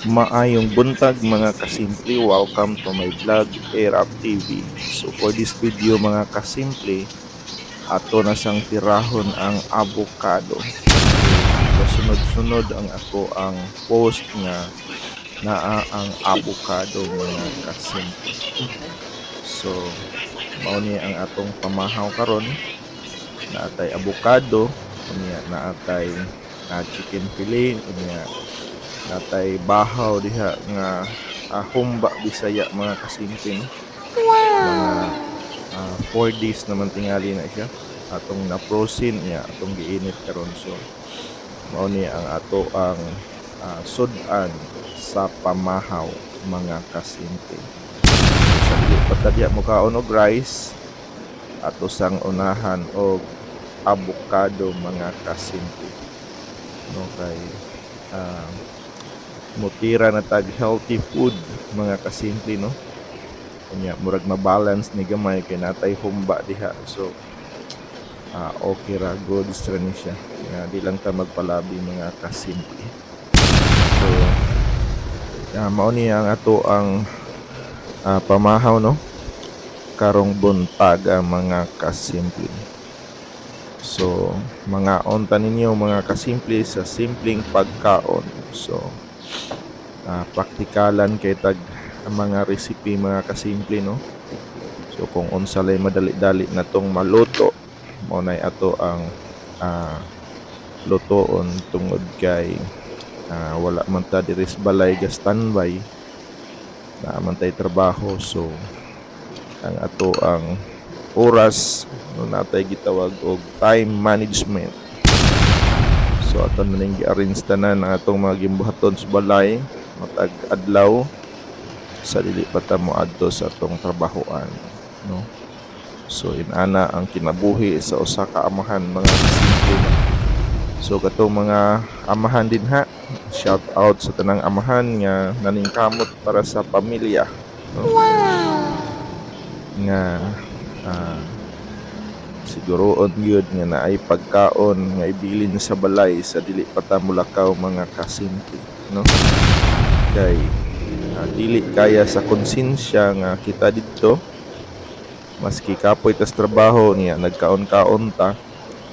Maayong buntag mga kasimple, welcome to my vlog Airap TV. So for this video mga kasimple, ato na sang tirahon ang avocado. So sunod-sunod ang ako ang post nga naa ang avocado mga kasimple. So mao ni ang atong pamahaw karon, naatay avocado, unya naatay chicken fillet, unya natay bahaw diha nga humba bisaya mga kasimple, no? Mga 4 days naman tingali na siya atong na-frozen niya, atong giinit karon. So mao ni ang ato ang sudan sa pamahaw mga kasimple. Sa dili patadya mo kaon og rice, ato sang unahan og avocado mga kasimple, no? Kay mutira na tag healthy food mga kasimple, no? Kunya murag mabalance ni gamay kay natay humba diha. So okay ra, goods ra ni siya nga di lang ta magpalabi mga kasimple. So mao ni ang ato ang pamahaw, no, karong buntaga mga kasimple. So mga onta ninyo mga kasimple sa simpleng pagkaon. So praktikalan kay tag mga recipe mga kasimple, no? So kung unsa lay madali-dali na tong maluto, mao nay ato ang lutoon tungod kay wala man ta diri sa balay ga standby, na man tay trabaho. So ang ato ang oras, no, natay gitawag og time management. So aton maning gi-arrange tanan ang atong mga gimbuhaton sa balay matag adlaw sa dili pa ta moadto sa atong trabahoan, no? So inana ang kinabuhi sa usa ka amahan mga kasimple. So katong mga amahan din ha, shout out sa tanang amahan nga naningkamot para sa pamilya, no? Nga siguroon gyud nga naay pagkaon nga ibilin sa balay sa dili pa ta mulakaw mga kasimple, no? Kay dili kaya sa konsensya nga kita didto, maski kapoy tas trabaho niya nagkaon-kaon ta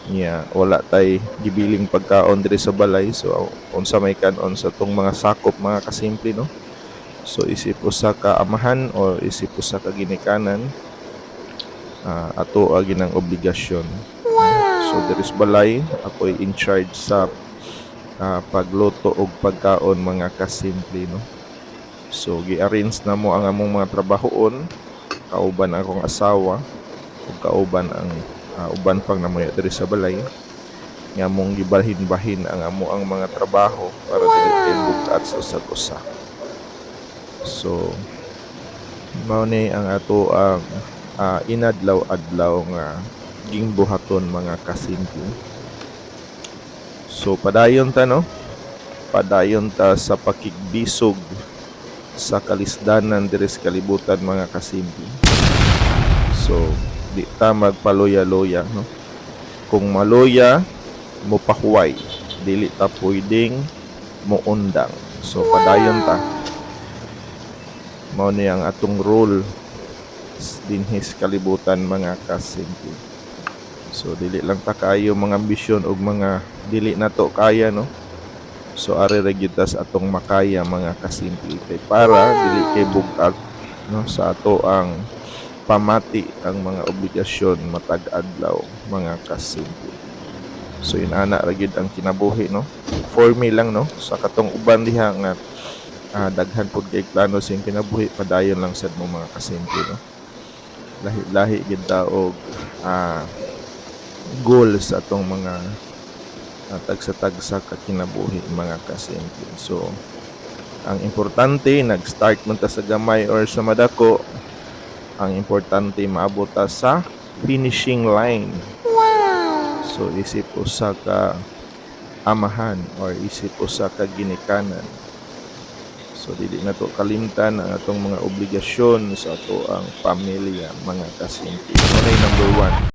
niya, wala tay gibiling pagkaon diri sa balay. So unsa may kanon sa tong mga sakop mga kasimple, no? So isip usa ka amahan o isip usa ka ginikanan, ato ginang obligasyon. So diri sa balay ako'y in charge sa pagluto og pagkaon mga kasimple, no? So gi-arrange na mo ang among mga trabahoon, kauban akong asawa ug kauban ang uban pang namoy diri sa balay nga mong gibalhin-bahin ang amo ang mga trabaho para dili kay bugat sa usag-usa. So mao ni ang ato ang inadlaw-adlaw nga gingbuhaton mga kasimple. So padayon ta, no? Padayon ta sa pakigbisog sa kalisdanan diri sa kalibutan mga kasimple. So di ta magpaloya-loya, no? Kung maloya mo pahuway, dili ta pwedeng muundang. So padayon ta, mao ni ang atong role dinhi sa kalibutan mga kasimple. So dili lang ta kayo mga ambisyon og mga dili nato kaya, no? So ari ra gyud ta sa atong makaya mga kasimple kay para dili kay bugat, no, sa ato ang pamati ang mga obligasyon matag adlaw mga kasimple. So inana ra gyud ang kinabuhi, no? For me lang, no, sa katong uban diha nga daghan pud kay plano sing kinabuhi, padayon lang sad mo mga kasimple, no? Lahi-lahi gyud ta og goal sa atong mga tagsa-tagsa ka kinabuhi mga kasimple. So ang importante nag-start man ta sa gamay or sa madako, ang importante maabot ta sa finishing line. So isip usa ka amahan or isip usa ka ginikanan, so dili na to kalimtan ang atong mga obligasyon sa ato ang pamilya mga kasimple. Okay, number 1.